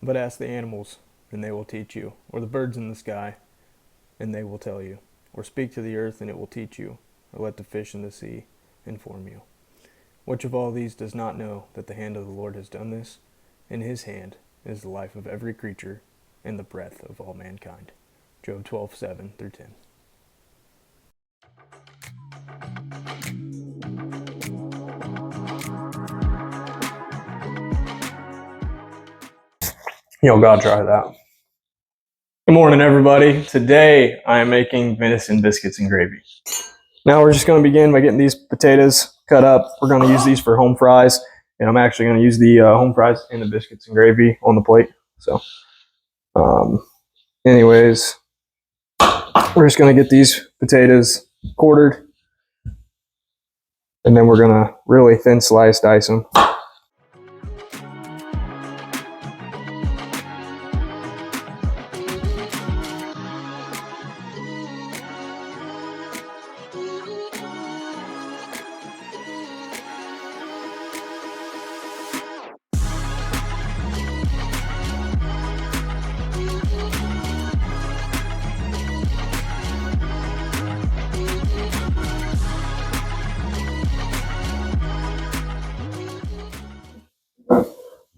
But ask the animals, and they will teach you, or the birds in the sky, and they will tell you, or speak to the earth, and it will teach you, or let the fish in the sea inform you. Which of all these does not know that the hand of the Lord has done this? In his hand is the life of every creature and the breath of all mankind. Job 12:7-10. Yo, God, try that. Good morning, everybody. Today I am making venison biscuits and gravy. Now we're just going to begin by getting these potatoes cut up. We're going to use these for home fries, and I'm actually going to use the home fries and the biscuits and gravy on the plate. So, anyways, we're just going to get these potatoes quartered, and then we're going to really thin slice dice them.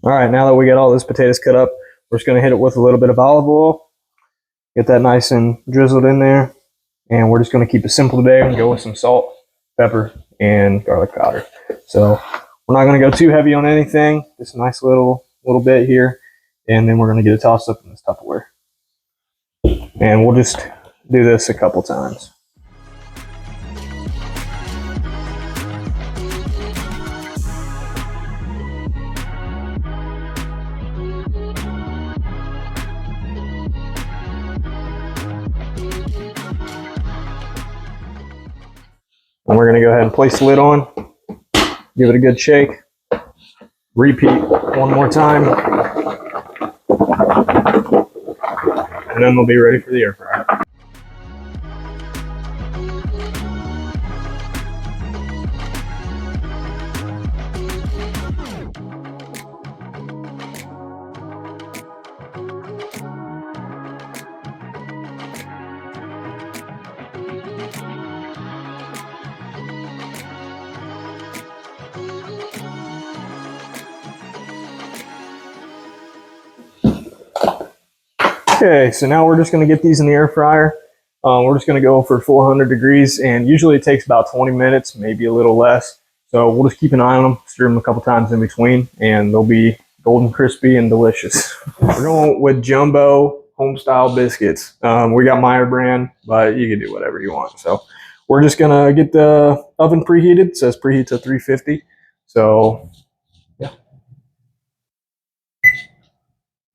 All right, now that we got all those potatoes cut up, we're just going to hit it with a little bit of olive oil, get that nice and drizzled in there, and we're just going to keep it simple today and go with some salt, pepper, and garlic powder. So we're not going to go too heavy on anything, just a nice little bit here, and then we're going to get it tossed up in this Tupperware. And we'll just do this a couple times. And we're going to go ahead and place the lid on, give it a good shake, repeat one more time, and then they'll be ready for the air fryer. Okay, so now we're just going to get these in the air fryer. We're just going to go for 400 degrees, and usually it takes about 20 minutes, maybe a little less. So we'll just keep an eye on them, stir them a couple times in between, and they'll be golden crispy and delicious. We're going with jumbo home-style biscuits. We got Meyer brand, but you can do whatever you want. So we're just going to get the oven preheated. It says preheat to 350. So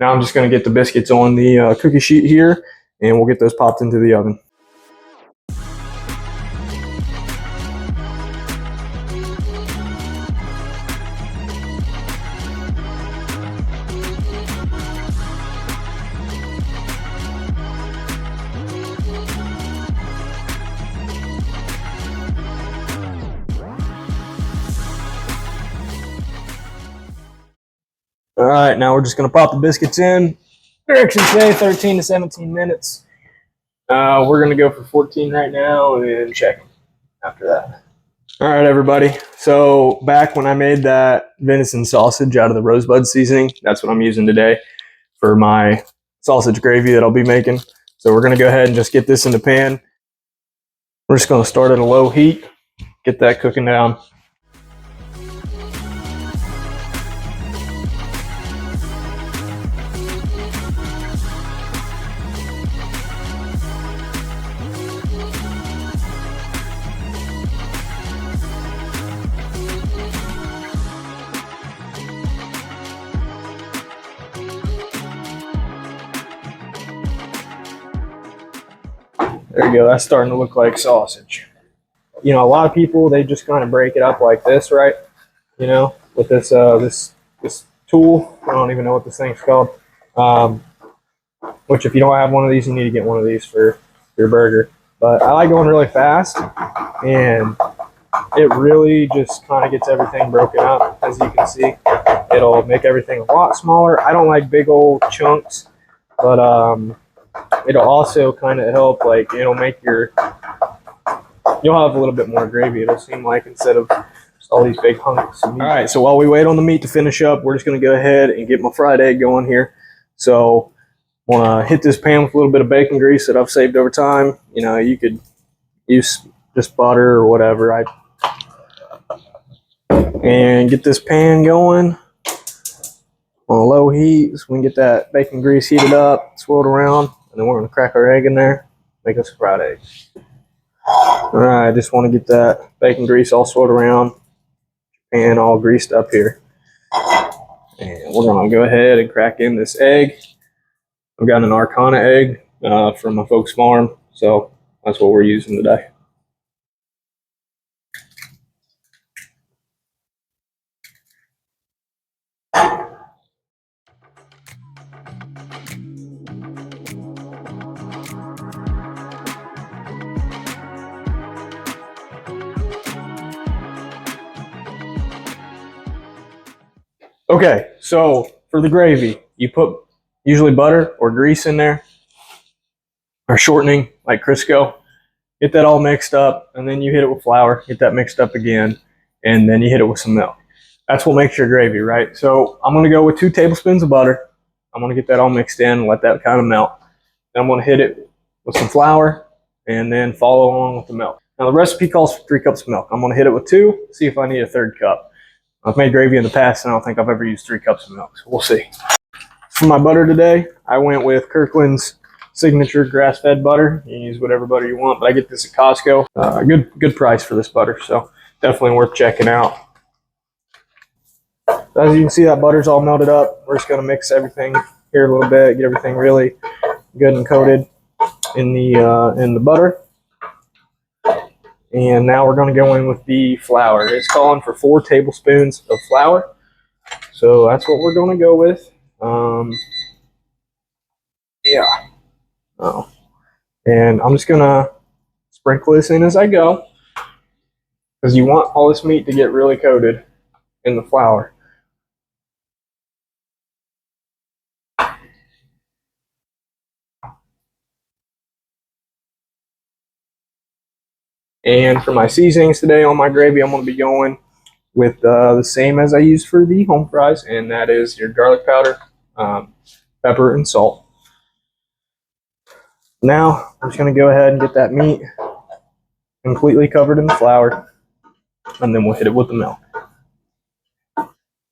now I'm just going to get the biscuits on the cookie sheet here, and we'll get those popped into the oven. All right, now we're just going to pop the biscuits in. Directions say 13 to 17 minutes. We're going to go for 14 right now and then check after that. All right, everybody. So back when I made that venison sausage out of the rosebud seasoning, that's what I'm using today for my sausage gravy that I'll be making. So we're going to go ahead and just get this in the pan. We're just going to start at a low heat, get that cooking down. There you go. That's starting to look like sausage. You know, a lot of people, they just kind of break it up like this, right? You know, with this this tool. I don't even know what this thing's called. Which, if you don't have one of these, you need to get one of these for your burger. But I like going really fast, and it really just kind of gets everything broken up, as you can see. It'll make everything a lot smaller. I don't like big old chunks, but it'll also kind of help, like it'll make your, you'll have a little bit more gravy, it'll seem like, instead of just all these big hunks. All right, so while we wait on the meat to finish up, we're just going to go ahead and get my fried egg going here. So I want to hit this pan with a little bit of bacon grease that I've saved over time. You know, you could use just butter or whatever. And get this pan going on a low heat so we can get that bacon grease heated up, swirled around, and then we're going to crack our egg in there, make us a fried egg. All right, I just want to get that bacon grease all swirled around and all greased up here. And we're going to go ahead and crack in this egg. I've got an Arcana egg from my folks' farm, so that's what we're using today. Okay, so for the gravy, you put usually butter or grease in there, or shortening like Crisco. Get that all mixed up, and then you hit it with flour, get that mixed up again, and then you hit it with some milk. That's what makes your gravy, right? So I'm gonna go with 2 tablespoons of butter. I'm gonna get that all mixed in, let that kind of melt. Then I'm gonna hit it with some flour, and then follow along with the milk. Now the recipe calls for 3 cups of milk. I'm gonna hit it with 2, see if I need a 3rd cup. I've made gravy in the past, and I don't think I've ever used 3 cups of milk, so we'll see. For my butter today, I went with Kirkland's signature grass-fed butter. You can use whatever butter you want, but I get this at Costco. Good price for this butter, so definitely worth checking out. So as you can see, that butter's all melted up. We're just going to mix everything here a little bit, get everything really good and coated in the butter. And now we're going to go in with the flour. It's calling for 4 tablespoons of flour, so that's what we're going to go with. And I'm just going to sprinkle this in as I go, because you want all this meat to get really coated in the flour. And for my seasonings today on my gravy, I'm going to be going with the same as I used for the home fries, and that is your garlic powder, pepper, and salt. Now, I'm just going to go ahead and get that meat completely covered in the flour, and then we'll hit it with the milk.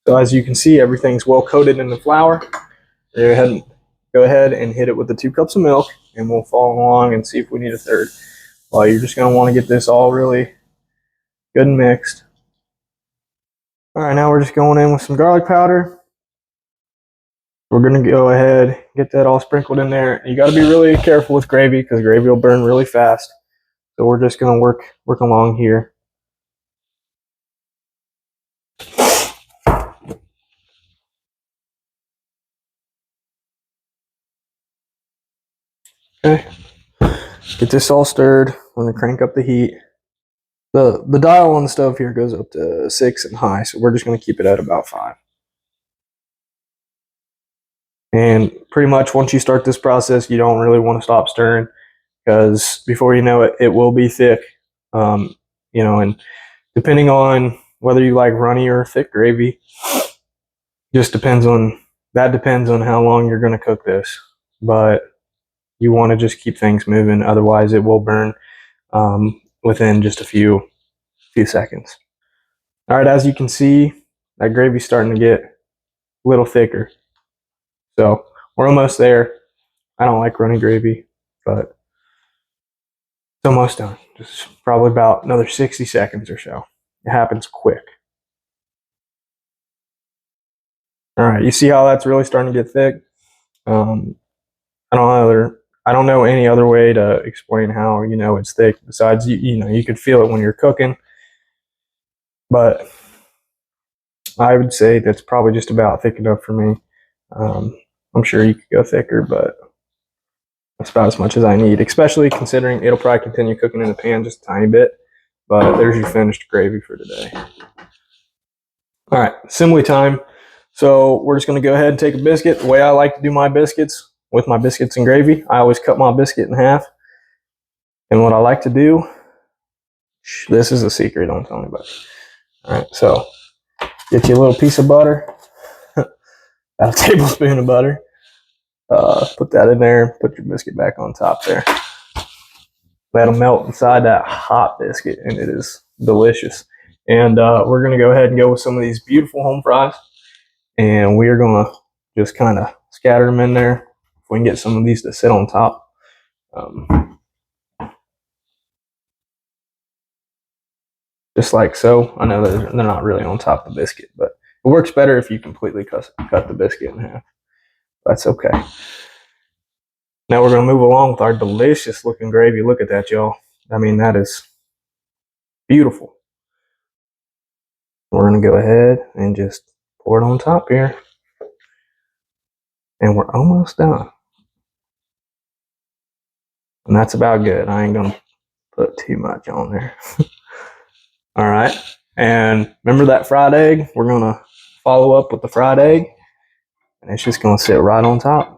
So as you can see, everything's well coated in the flour. Go ahead and hit it with the 2 cups of milk, and we'll follow along and see if we need a 3rd. Well, you're just going to want to get this all really good and mixed. All right, now we're just going in with some garlic powder. We're going to go ahead, get that all sprinkled in there. You got to be really careful with gravy, because gravy will burn really fast. So we're just going to work along here. Okay, get this all stirred. We're going to crank up the heat. The dial on the stove here goes up to 6 and high, so we're just going to keep it at about 5. And pretty much once you start this process, you don't really want to stop stirring, because before you know it, it will be thick. You know, and depending on whether you like runny or thick gravy, depends on how long you're going to cook this. But you want to just keep things moving, otherwise it will burn within just a few seconds. All right, as you can see, that gravy's starting to get a little thicker. So we're almost there. I don't like runny gravy, but it's almost done. Just probably about another 60 seconds or so. It happens quick. All right, you see how that's really starting to get thick? I don't know any other way to explain how you know it's thick, besides you know, you could feel it when you're cooking. But I would say that's probably just about thick enough for me. I'm sure you could go thicker, but that's about as much as I need, especially considering it'll probably continue cooking in the pan just a tiny bit. But there's your finished gravy for today. All right, assembly time. So we're just going to go ahead and take a biscuit. The way I like to do my biscuits with my biscuits and gravy, I always cut my biscuit in half. And what I like to do, this is a secret, don't tell anybody. All right, so get you a little piece of butter, about a tablespoon of butter. Put that in there, put your biscuit back on top there. Let them melt inside that hot biscuit, and it is delicious. And we're going to go ahead and go with some of these beautiful home fries. And we are going to just kind of scatter them in there. If we can get some of these to sit on top. Just like so. I know they're not really on top of the biscuit, but it works better if you completely cut the biscuit in half. That's okay. Now we're going to move along with our delicious looking gravy. Look at that, y'all. I mean, that is beautiful. We're going to go ahead and just pour it on top here. And we're almost done. And that's about good. I ain't going to put too much on there. All right. And remember that fried egg? We're going to follow up with the fried egg. And it's just going to sit right on top.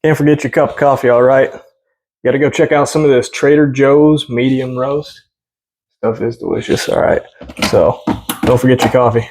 Can't forget your cup of coffee, all right? You got to go check out some of this Trader Joe's medium roast. Stuff is delicious, all right? So don't forget your coffee.